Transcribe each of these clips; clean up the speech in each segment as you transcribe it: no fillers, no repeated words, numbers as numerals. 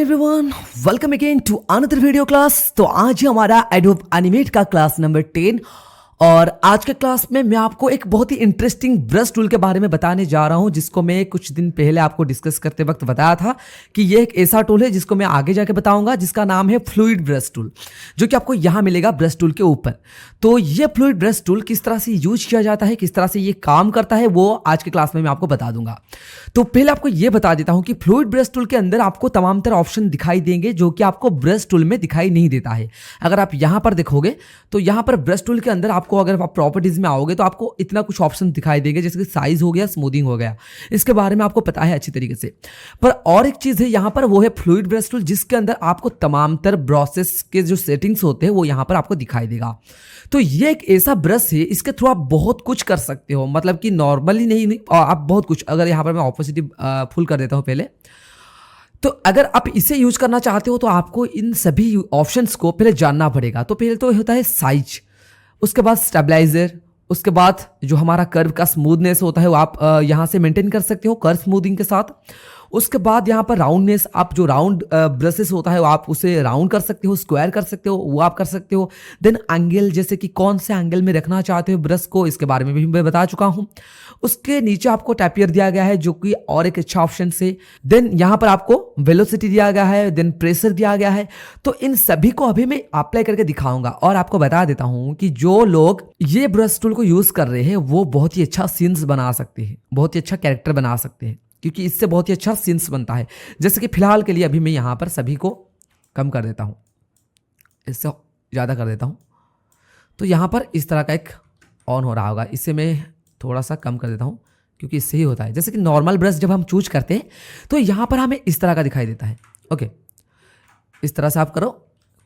Everyone, welcome again to another video class. तो आज ही हमारा एडोब एनिमेट का क्लास नंबर 10 और आज के क्लास में मैं आपको एक बहुत ही इंटरेस्टिंग ब्रश टूल के बारे में बताने जा रहा हूं, जिसको मैं कुछ दिन पहले आपको डिस्कस करते वक्त बताया था कि ये एक ऐसा टूल है जिसको मैं आगे जाके बताऊंगा, जिसका नाम है फ्लूइड ब्रश टूल, जो कि आपको यहां मिलेगा ब्रश टूल के ऊपर। तो ये फ्लूइड ब्रश टूल किस तरह से यूज किया जाता है, किस तरह से ये काम करता है, वो आज के क्लास में मैं आपको बता दूंगा। तो पहले आपको ये बता देता हूं कि फ्लूइड ब्रश टूल के अंदर आपको तमाम तरह ऑप्शन दिखाई देंगे जो कि आपको ब्रश टूल में दिखाई नहीं देता है। अगर आप यहां पर देखोगे तो यहां पर ब्रश टूल के अंदर आपको, अगर आप प्रॉपर्टीज में आओगे तो आपको इतना कुछ ऑप्शन दिखाई देंगे, जैसे कि साइज हो गया, स्मूथिंग हो गया, इसके बारे में आपको पता है अच्छी तरीके से। पर और एक चीज है यहां पर, वो है फ्लूइड ब्रश टूल, जिसके अंदर आपको तमाम तरह ब्रशेस के जो सेटिंग्स होते हैं वो यहां पर आपको दिखाई देगा। तो ये एक ऐसा ब्रश है, इसके थ्रू आप बहुत कुछ कर सकते हो, मतलब कि नॉर्मली नहीं आप बहुत कुछ। अगर यहाँ पर मैं ऑपोजिटिव फुल कर देता हूँ पहले, तो अगर आप इसे यूज करना चाहते हो तो आपको इन सभी ऑप्शंस को पहले जानना पड़ेगा। तो पहले तो होता है साइज, उसके बाद स्टेबलाइजर, उसके बाद जो हमारा कर्व का स्मूथनेस होता है वो आप यहाँ से मेंटेन कर सकते हो कर्व स्मूथिंग के साथ। उसके बाद यहाँ पर राउंडनेस, आप जो राउंड ब्रशेस होता है वो आप उसे राउंड कर सकते हो, स्क्वायर कर सकते हो, वो आप कर सकते हो। देन एंगल, जैसे कि कौन से एंगल में रखना चाहते हो ब्रश को, इसके बारे में भी मैं बता चुका हूँ। उसके नीचे आपको टैपियर दिया गया है, जो कि और एक अच्छा ऑप्शन है। देन यहाँ पर आपको वेलोसिटी दिया गया है, देन प्रेशर दिया गया है। तो इन सभी को अभी मैं अप्लाई करके दिखाऊंगा और आपको बता देता हूँ कि जो लोग ये ब्रश टूल को यूज कर रहे हैं वो बहुत ही अच्छा सीन्स बना सकते हैं, बहुत ही अच्छा कैरेक्टर बना सकते हैं, क्योंकि इससे बहुत ही अच्छा सीन्स बनता है। जैसे कि फिलहाल के लिए अभी मैं यहाँ पर सभी को कम कर देता हूँ, इससे ज़्यादा कर देता हूँ। तो यहाँ पर इस तरह का एक ऑन हो रहा होगा, इससे मैं थोड़ा सा कम कर देता हूँ क्योंकि इससे ही होता है। जैसे कि नॉर्मल ब्रश जब हम चूज करते हैं तो यहाँ पर हमें इस तरह का दिखाई देता है। ओके, इस तरह से आप करो,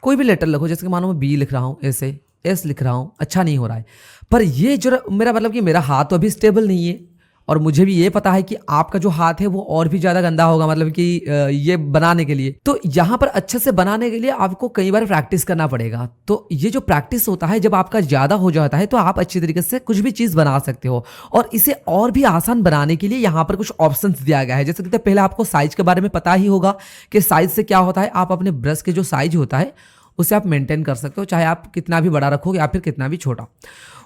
कोई भी लेटर लिखो, जैसे कि मानो मैं बी लिख रहा हूँ, ऐसे एस लिख रहा हूँ, अच्छा नहीं हो रहा है। पर ये जो मेरा मतलब कि मेरा हाथ तो अभी स्टेबल नहीं है, और मुझे भी ये पता है कि आपका जो हाथ है वो और भी ज़्यादा गंदा होगा, मतलब कि ये बनाने के लिए। तो यहाँ पर अच्छे से बनाने के लिए आपको कई बार प्रैक्टिस करना पड़ेगा। तो ये जो प्रैक्टिस होता है, जब आपका ज़्यादा हो जाता है तो आप अच्छी तरीके से कुछ भी चीज़ बना सकते हो। और इसे और भी आसान बनाने के लिए यहाँ पर कुछ ऑप्शंस दिया गया है। जैसे कि पहले आपको साइज के बारे में पता ही होगा कि साइज से क्या होता है। आप अपने ब्रश के जो साइज होता है उसे आप मेंटेन कर सकते हो, चाहे आप कितना भी बड़ा रखोगे या फिर कितना भी छोटा।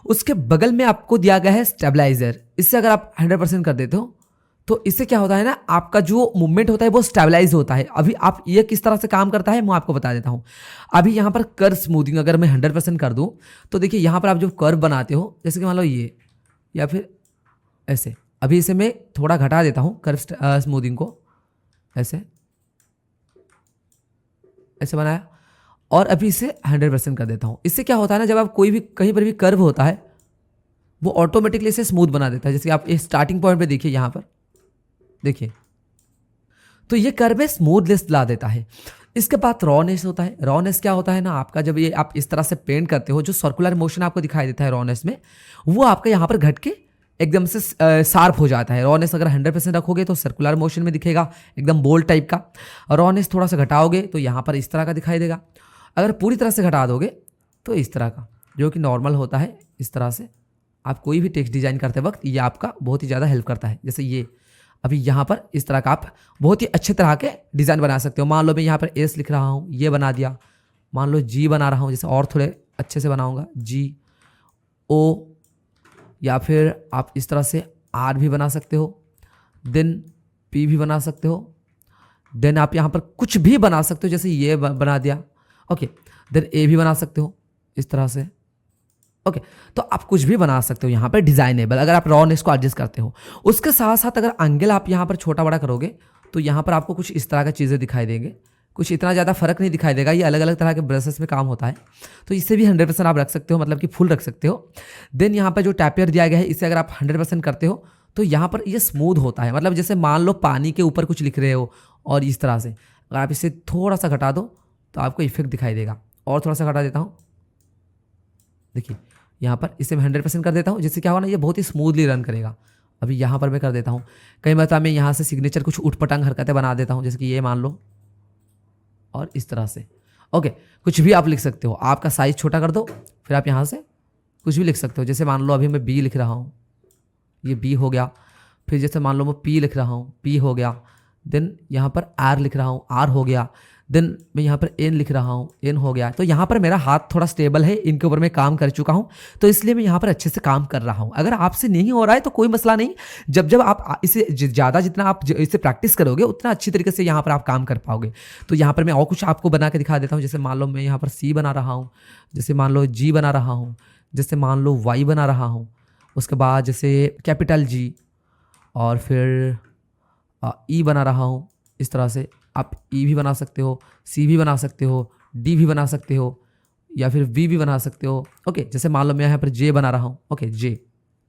उसके बगल में आपको दिया गया है स्टेबलाइजर। इससे अगर आप 100% कर देते हो तो इससे क्या होता है ना, आपका जो मूवमेंट होता है वो स्टेबलाइज होता है। अभी आप ये किस तरह से काम करता है मैं आपको बता देता हूँ। अभी यहाँ पर कर्व स्मूथिंग अगर मैं 100% कर दूँ तो देखिए यहाँ पर आप जो कर्व बनाते हो, जैसे कि मान लो ये या फिर ऐसे, अभी इसे मैं थोड़ा घटा देता हूँ कर्व स्मूथिंग को, ऐसे ऐसे बनाया और अभी इसे 100% कर देता हूँ। इससे क्या होता है ना, जब आप कोई भी कहीं पर भी कर्व होता है वो ऑटोमेटिकली इसे स्मूथ बना देता है। जैसे आप इस स्टार्टिंग पॉइंट पे देखिए, यहाँ पर देखिए, तो ये कर्व में स्मूथनेस ला देता है। इसके बाद रॉनेस होता है। रॉनेस क्या होता है ना, आपका जब ये आप इस तरह से पेंट करते हो, जो सर्कुलर मोशन आपको दिखाई देता है रॉनेस में, वो आपका यहाँ पर घट के एकदम से शार्प हो जाता है। रॉनेस अगर 100% रखोगे तो सर्कुलर मोशन में दिखेगा, एकदम बोल्ड टाइप का। रॉनेस थोड़ा सा घटाओगे तो यहाँ पर इस तरह का दिखाई देगा। अगर पूरी तरह से घटा दोगे तो इस तरह का, जो कि नॉर्मल होता है। इस तरह से आप कोई भी टेक्स्ट डिजाइन करते वक्त ये आपका बहुत ही ज़्यादा हेल्प करता है। जैसे ये अभी यहाँ पर इस तरह का आप बहुत ही अच्छे तरह के डिज़ाइन बना सकते हो। मान लो मैं यहाँ पर एस लिख रहा हूँ, ये बना दिया। मान लो जी बना रहा हूँ, जैसे और थोड़े अच्छे से बनाऊँगा, जी ओ, या फिर आप इस तरह से आर भी बना सकते हो, देन पी भी बना सकते हो, देन आप यहाँ पर कुछ भी बना सकते हो, जैसे ये बना दिया। ओके, देन ए भी बना सकते हो इस तरह से। ओके, तो आप कुछ भी बना सकते हो यहाँ पर डिजाइनेबल, अगर आप रॉनेस को एडजस्ट करते हो। उसके साथ साथ अगर एंगल आप यहाँ पर छोटा बड़ा करोगे तो यहाँ पर आपको कुछ इस तरह की चीज़ें दिखाई देंगे। कुछ इतना ज़्यादा फर्क नहीं दिखाई देगा, ये अलग अलग तरह के ब्रशेस में काम होता है। तो इससे भी 100% आप रख सकते हो, मतलब कि फुल रख सकते हो। देन यहाँ पर जो टैपियर दिया गया है, इसे अगर आप 100% करते हो तो यहाँ पर ये स्मूथ होता है। मतलब जैसे मान लो पानी के ऊपर कुछ लिख रहे हो और इस तरह से, अगर आप इसे थोड़ा सा घटा दो तो आपको इफेक्ट दिखाई देगा। और थोड़ा सा घटा देता हूँ, देखिए यहाँ पर इसे मैं 100% कर देता हूँ, जिससे क्या होगा ना, ये बहुत ही स्मूथली रन करेगा। अभी यहाँ पर मैं कर देता हूँ, कई बार मैं यहाँ से सिग्नेचर कुछ उटपटांग हरकतें बना देता हूँ, जैसे कि ये मान लो, और इस तरह से। ओके, कुछ भी आप लिख सकते हो। आपका साइज छोटा कर दो, फिर आप यहाँ से कुछ भी लिख सकते हो। जैसे मान लो अभी मैं बी लिख रहा हूँ, ये बी हो गया। फिर जैसे मान लो मैं पी लिख रहा हूँ, पी हो गया। देन यहाँ पर आर लिख रहा हूँ, आर हो गया। देन मैं यहाँ पर एन लिख रहा हूँ, एन हो गया। तो यहाँ पर मेरा हाथ थोड़ा स्टेबल है, इनके ऊपर मैं काम कर चुका हूँ, तो इसलिए मैं यहाँ पर अच्छे से काम कर रहा हूँ। अगर आपसे नहीं हो रहा है तो कोई मसला नहीं, जब जब आप इसे ज़्यादा जितना आप इसे प्रैक्टिस करोगे उतना अच्छी तरीके से यहाँ पर आप काम कर पाओगे। तो यहाँ पर मैं और कुछ आपको बना के दिखा देता हूँ। जैसे मान लो मैं यहाँ पर सी बना रहा हूँ, जैसे मान लो जी बना रहा हूँ, जैसे मान लो वाई बना रहा हूँ, उसके बाद जैसे कैपिटल जी, और फिर ई बना रहा हूँ। इस तरह से आप ई भी बना सकते हो, सी भी बना सकते हो, डी भी बना सकते हो, या फिर वी भी बना सकते हो। ओके, जैसे मान लो मैं यहाँ पर जे बना रहा हूँ। ओके, जे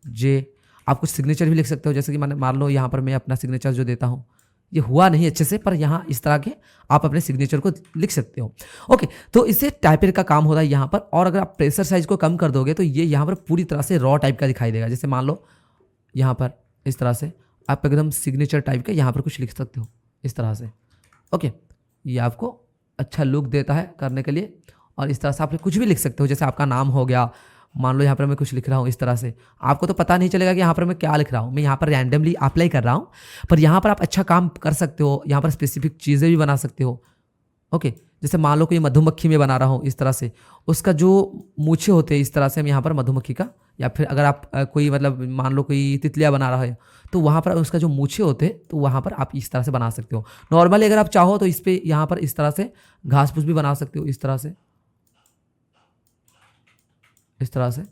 जे आप कुछ सिग्नेचर भी लिख सकते हो। जैसे कि मैंने मान लो यहाँ पर मैं अपना सिग्नेचर जो देता हूँ, ये हुआ नहीं अच्छे से, पर यहाँ इस तरह के आप अपने सिग्नेचर को लिख सकते हो। ओके, तो इससे टाइपर का काम होता है यहाँ पर। और अगर आप प्रेशर साइज को कम कर दोगे तो ये यहाँ पर पूरी तरह से रॉ टाइप का दिखाई देगा। जैसे मान लो यहाँ पर इस तरह से आप एकदम सिग्नेचर टाइप का यहाँ पर कुछ लिख सकते हो इस तरह से। ओके, ये आपको अच्छा लुक देता है करने के लिए। और इस तरह से आप कुछ भी लिख सकते हो, जैसे आपका नाम हो गया, मान लो यहाँ पर मैं कुछ लिख रहा हूँ इस तरह से, आपको तो पता नहीं चलेगा कि यहाँ पर मैं क्या लिख रहा हूँ, मैं यहाँ पर रैंडमली अप्लाई कर रहा हूँ, पर यहाँ पर आप अच्छा काम कर सकते हो। यहाँ पर स्पेसिफिक चीज़ें भी बना सकते हो। ओके, जैसे मान लो कोई मधुमक्खी में बना रहा हूँ इस तरह से, उसका जो मूछे होते हैं इस तरह से हम यहाँ पर मधुमक्खी का, या फिर अगर आप कोई मतलब मान लो कोई तितलियाँ बना रहा है तो वहाँ पर उसका जो मूछे होते हैं तो वहाँ पर आप इस तरह से बना सकते हो। नॉर्मली अगर आप चाहो तो इस पर यहाँ पर इस तरह से घास फूस भी बना सकते हो, इस तरह से, इस तरह से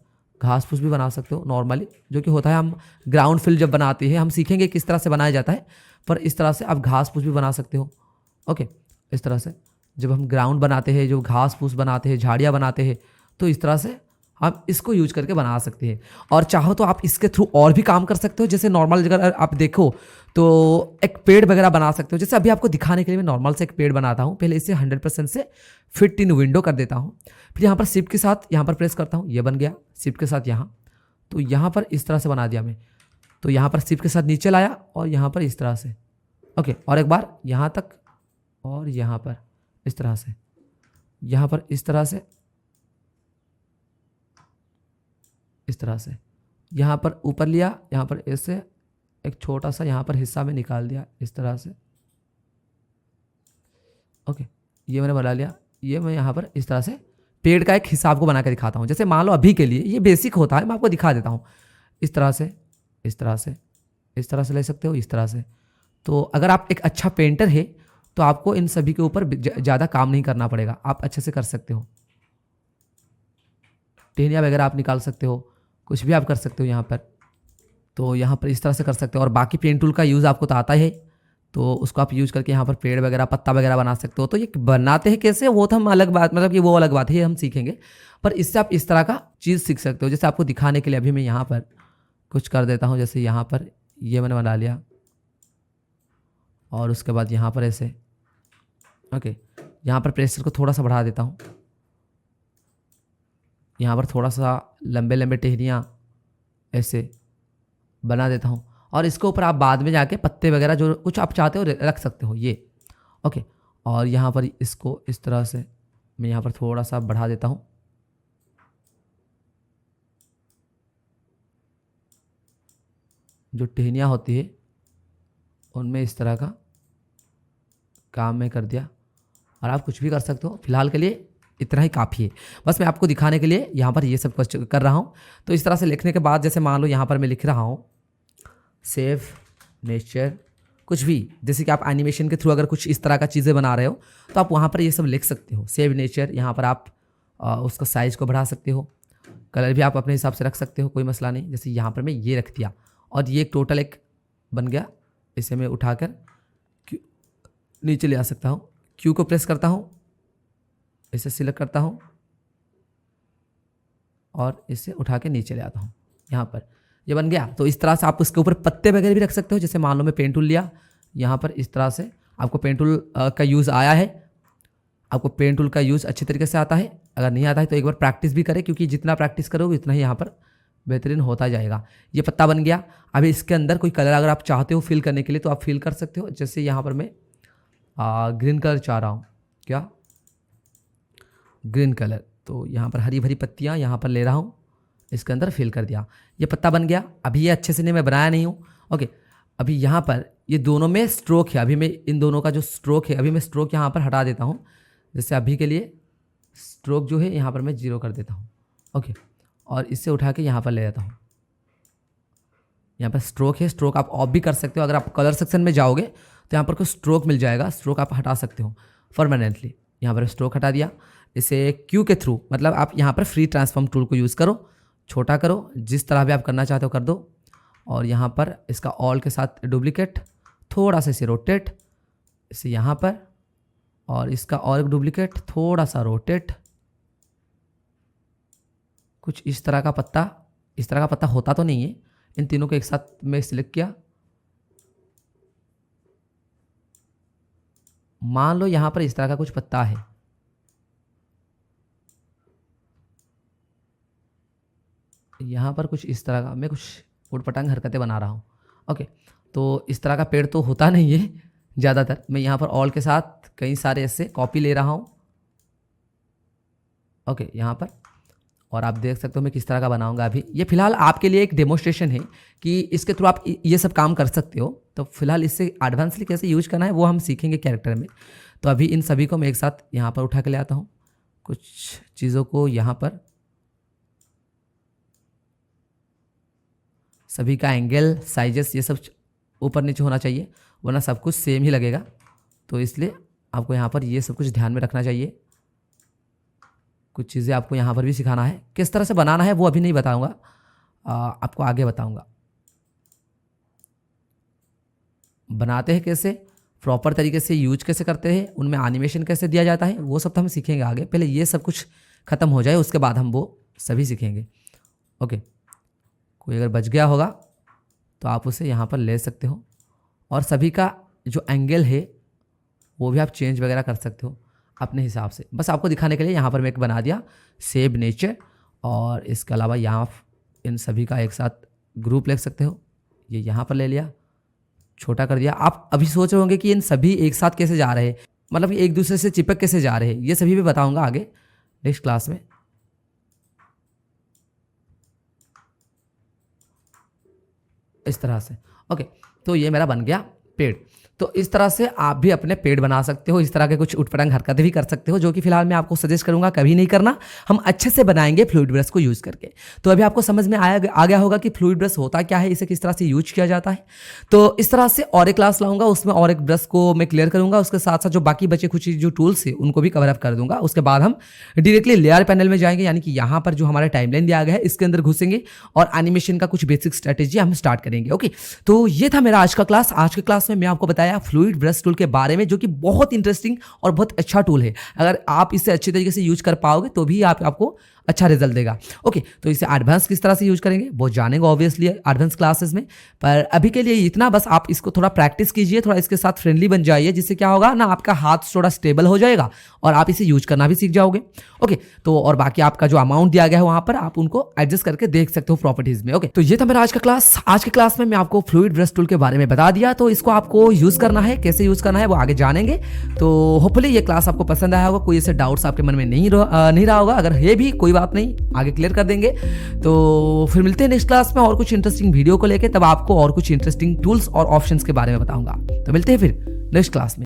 घास फूस भी बना सकते हो नॉर्मली, जो कि होता है हम ग्राउंड फिल जब बनाते हैं हम सीखेंगे किस तरह से बनाया जाता है, पर इस तरह से आप घास फूस भी बना सकते हो। ओके, इस तरह से जब हम ग्राउंड बनाते हैं, जो घास फूस बनाते हैं, झाड़ियाँ बनाते हैं, तो इस तरह से आप इसको यूज करके बना सकते हैं। और चाहो तो आप इसके थ्रू और भी काम कर सकते हो। जैसे नॉर्मल अगर आप देखो तो एक पेड़ वगैरह बना सकते हो। जैसे अभी आपको दिखाने के लिए मैं नॉर्मल से एक पेड़ बनाता हूँ। पहले इसे 100% से फिट इन विंडो कर देता हूँ, फिर यहाँ पर शिफ्ट के साथ यहाँ पर प्रेस करता हूँ, ये बन गया। शिफ्ट के साथ यहाँ, तो यहाँ पर इस तरह से बना दिया मैं। तो यहाँ पर शिफ्ट के साथ नीचे लाया और यहाँ पर इस तरह से। ओके, और एक बार यहाँ तक और यहाँ पर इस तरह से, यहाँ पर इस तरह से, इस तरह से, यहाँ पर ऊपर लिया, यहाँ पर ऐसे एक छोटा सा यहाँ पर हिस्सा में निकाल दिया इस तरह से। ओके, ये मैंने बना लिया। ये मैं यहाँ पर इस तरह से पेड़ का एक हिस्सा आपको बना कर दिखाता हूँ। जैसे मान लो अभी के लिए ये बेसिक होता है, मैं आपको दिखा देता हूँ। इस तरह से, इस तरह से, इस तरह से ले सकते हो, इस तरह से। तो अगर आप एक अच्छा पेंटर है तो आपको इन सभी के ऊपर ज़्यादा काम नहीं करना पड़ेगा, आप अच्छे से कर सकते हो। टहनियाँ वगैरह आप निकाल सकते हो, कुछ भी आप कर सकते हो यहाँ पर। तो यहाँ पर इस तरह से कर सकते हो। और बाकी पेन टूल का यूज़ आपको तो आता है, तो उसको आप यूज़ करके यहाँ पर पेड़ वगैरह, पत्ता वगैरह बना सकते हो। तो ये बनाते हैं कैसे, वो तो हम अलग बात, मतलब कि वो अलग बात है, ये हम सीखेंगे। पर इससे आप इस तरह का चीज़ सीख सकते हो। जैसे आपको दिखाने के लिए अभी मैं यहाँ पर कुछ कर देता हूँ। जैसे यहाँ पर ये मैंने बना लिया, और उसके बाद यहाँ पर ऐसे। ओके, यहाँ पर प्रेशर को थोड़ा सा बढ़ा देता हूँ, यहाँ पर थोड़ा सा लंबे लंबे टहनियाँ ऐसे बना देता हूँ। और इसके ऊपर आप बाद में जाके पत्ते वगैरह जो कुछ आप चाहते हो रख सकते हो ये। ओके, और यहाँ पर इसको इस तरह से मैं यहाँ पर थोड़ा सा बढ़ा देता हूँ। जो टहनियाँ होती है उनमें इस तरह का काम मैं कर दिया। और आप कुछ भी कर सकते हो, फिलहाल के लिए इतना ही काफ़ी है। बस मैं आपको दिखाने के लिए यहाँ पर ये सब कुछ कर रहा हूँ। तो इस तरह से लिखने के बाद, जैसे मान लो यहाँ पर मैं लिख रहा हूँ सेव नेचर, कुछ भी, जैसे कि आप एनिमेशन के थ्रू अगर कुछ इस तरह का चीज़ें बना रहे हो तो आप वहाँ पर ये सब लिख सकते हो, सेव नेचर। यहाँ पर आप उसका साइज़ को बढ़ा सकते हो, कलर भी आप अपने हिसाब से रख सकते हो, कोई मसला नहीं। जैसे यहाँ पर मैं ये रख दिया और ये टोटल एक बन गया। इसे मैं उठाकर नीचे ले आ सकता हूँ, क्यू को प्रेस करता हूँ, इसे सिलेक्ट करता हूँ और इसे उठा के नीचे ले आता हूँ। यहाँ पर ये बन गया। तो इस तरह से आप उसके ऊपर पत्ते वगैरह भी रख सकते हो। जैसे मान लो मैं पेन टूल लिया, यहाँ पर इस तरह से आपको पेन टूल का यूज़ आया है, आपको पेन टूल का यूज़ अच्छी तरीके से आता है। अगर नहीं आता है तो एक बार प्रैक्टिस भी करें, क्योंकि जितना प्रैक्टिस करोगे उतना ही यहाँ पर बेहतरीन होता जाएगा। ये पत्ता बन गया। अभी इसके अंदर कोई कलर अगर आप चाहते हो फिल करने के लिए तो आप फिल कर सकते हो। जैसे यहाँ पर मैं ग्रीन कलर चाह रहा हूँ, क्या ग्रीन कलर, तो यहाँ पर हरी भरी पत्तियाँ यहाँ पर ले रहा हूँ, इसके अंदर फिल कर दिया। ये पत्ता बन गया। अभी ये अच्छे से नहीं मैं बनाया नहीं हूँ। ओके, अभी यहाँ पर ये दोनों में स्ट्रोक है, अभी मैं इन दोनों का जो स्ट्रोक है, अभी मैं स्ट्रोक यहाँ पर हटा देता हूँ। जैसे अभी के लिए स्ट्रोक जो है यहाँ पर मैं 0 कर देता हूँ। ओके, और इससे उठा के यहाँ पर ले जाता हूँ। यहाँ पर स्ट्रोक है, स्ट्रोक आप ऑफ भी कर सकते हो। अगर आप कलर सेक्शन में जाओगे तो यहाँ पर कोई स्ट्रोक मिल जाएगा, स्ट्रोक आप हटा सकते हो परमानेंटली। यहाँ पर स्ट्रोक हटा दिया। इसे क्यू के थ्रू, मतलब आप यहाँ पर फ्री ट्रांसफॉर्म टूल को यूज़ करो, छोटा करो, जिस तरह भी आप करना चाहते हो कर दो। और यहाँ पर इसका ऑल के साथ डुप्लीकेट, थोड़ा सा इसे रोटेट, इसे यहाँ पर, और इसका और एक डुप्लीकेट, थोड़ा सा रोटेट। कुछ इस तरह का पत्ता, इस तरह का पत्ता होता तो नहीं है, इन तीनों को एक साथ में सिलेक्ट किया। मान लो यहाँ पर इस तरह का कुछ पत्ता है, यहाँ पर कुछ इस तरह का, मैं कुछ उटपटांग हरकतें बना रहा हूँ। ओके, तो इस तरह का पेड़ तो होता नहीं है ज़्यादातर। मैं यहाँ पर ऑल के साथ कई सारे ऐसे कॉपी ले रहा हूँ। ओके, यहाँ पर, और आप देख सकते हो मैं किस तरह का बनाऊंगा। अभी ये फिलहाल आपके लिए एक डेमोस्ट्रेशन है कि इसके थ्रू आप ये सब काम कर सकते हो। तो फिलहाल इससे एडवांसली कैसे यूज करना है वो हम सीखेंगे कैरेक्टर में। तो अभी इन सभी को मैं एक साथ यहाँ पर उठा के ले आता हूँ। कुछ चीज़ों को यहाँ पर, सभी का एंगल, साइजेस, ये सब ऊपर नीचे होना चाहिए, वरना सब कुछ सेम ही लगेगा। तो इसलिए आपको यहाँ पर ये सब कुछ ध्यान में रखना चाहिए। कुछ चीज़ें आपको यहाँ पर भी सिखाना है। किस तरह से बनाना है वो अभी नहीं बताऊँगा, आपको आगे बताऊँगा। बनाते हैं कैसे, प्रॉपर तरीके से यूज कैसे करते हैं, उनमें एनिमेशन कैसे दिया जाता है, वो सब तो हम सीखेंगे आगे। पहले ये सब कुछ ख़त्म हो जाए, उसके बाद हम वो सभी सीखेंगे। ओके, कोई अगर बच गया होगा तो आप उसे यहाँ पर ले सकते हो। और सभी का जो एंगल है वो भी आप चेंज वगैरह कर सकते हो अपने हिसाब से। बस आपको दिखाने के लिए यहाँ पर मैं एक बना दिया, सेव नेचर। और इसके अलावा यहाँ इन सभी का एक साथ ग्रुप ले सकते हो, ये यहाँ पर ले लिया, छोटा कर दिया। आप अभी सोच रहे होंगे कि इन सभी एक साथ कैसे जा रहे हैं, मतलब एक दूसरे से चिपक कैसे जा रहे हैं, ये सभी भी बताऊँगा आगे नेक्स्ट क्लास में। इस तरह से। ओके, तो ये मेरा बन गया पेड़। तो इस तरह से आप भी अपने पेड़ बना सकते हो। इस तरह के कुछ उटपटांग हरकतें भी कर सकते हो, जो कि फिलहाल मैं आपको सजेस्ट करूंगा कभी नहीं करना। हम अच्छे से बनाएंगे फ्लूइड ब्रश को यूज़ करके। तो अभी आपको समझ में आ गया होगा कि फ्लूइड ब्रश होता क्या है, इसे किस तरह से यूज किया जाता है। तो इस तरह से और एक क्लास लाऊंगा, उसमें और एक ब्रश को मैं क्लियर करूंगा। उसके साथ साथ जो बाकी बचे कुछ जो टूल्स है उनको भी कवर अप कर दूंगा। उसके बाद हम डायरेक्टली लेयर पैनल में जाएंगे, यानी कि यहाँ पर जो हमारा टाइमलाइन दिया गया है इसके अंदर घुसेंगे और एनिमेशन का कुछ बेसिक स्ट्रेटेजी हम स्टार्ट करेंगे। ओके, तो ये था मेरा आज का क्लास। आज के क्लास में मैं आपको बताया फ्लूइड ब्रश टूल के बारे में, जो कि बहुत इंटरेस्टिंग और बहुत अच्छा टूल है। अगर आप इसे अच्छे तरीके से यूज कर पाओगे तो भी आपको अच्छा रिजल्ट देगा। ओके, तो इसे एडवांस किस तरह से यूज करेंगे वो जानेंगे ऑब्वियसली एडवांस क्लासेस में। पर अभी के लिए इतना, बस आप इसको थोड़ा प्रैक्टिस कीजिए, थोड़ा इसके साथ फ्रेंडली बन जाइए, जिससे क्या होगा ना, आपका हाथ थोड़ा स्टेबल हो जाएगा और आप इसे यूज करना भी सीख जाओगे। ओके, तो और बाकी आपका जो अमाउंट दिया गया है वहां पर आप उनको एडजस्ट करके देख सकते हो प्रॉपर्टीज में। ओके, तो ये था मेरा आज का क्लास। आज के क्लास में मैं आपको फ्लूइड ब्रश टूल के बारे में बता दिया। तो इसको आपको यूज करना है, कैसे यूज करना है वो आगे जानेंगे। तो होपफुली ये क्लास आपको पसंद आया होगा, कोई ऐसे डाउट्स आपके मन में नहीं रहा होगा। अगर है भी कोई बात नहीं, आगे क्लियर कर देंगे। तो फिर मिलते हैं नेक्स्ट क्लास में और कुछ इंटरेस्टिंग वीडियो को लेके। तब आपको और कुछ इंटरेस्टिंग टूल्स और ऑप्शंस के बारे में बताऊंगा। तो मिलते हैं फिर नेक्स्ट क्लास में।